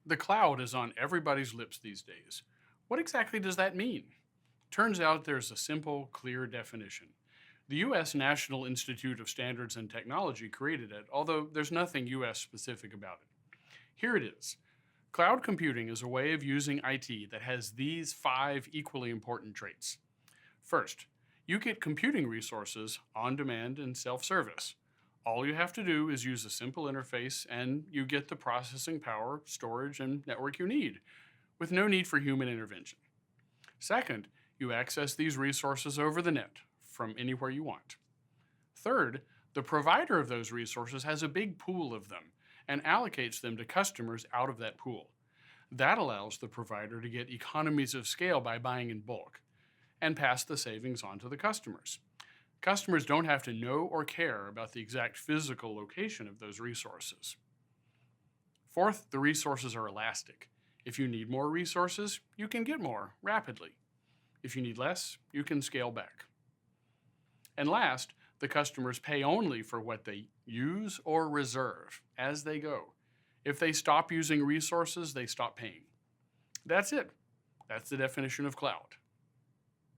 The cloud is on everybody's lips these days. What exactly does that mean? Turns out there's a simple, clear definition. The US National Institute of Standards and Technology created it, although there's nothing US specific about it. Here it is. Cloud computing is a way of using IT that has these five equally important traits. First, you get computing resources on demand and self service. All you have to do is use a simple interface and you get the processing power, storage, and network you need, with no need for human intervention. Second, you access these resources over the net from anywhere you want. Third, the provider of those resources has a big pool of them and allocates them to customers out of that pool. That allows the provider to get economies of scale by buying in bulk and pass the savings on to the customers. Customers don't have to know or care about the exact physical location of those resources. Fourth, the resources are elastic. If you need more resources, you can get more rapidly. If you need less, you can scale back. And last, the customers pay only for what they use or reserve as they go. If they stop using resources, they stop paying. That's it. That's the definition of cloud.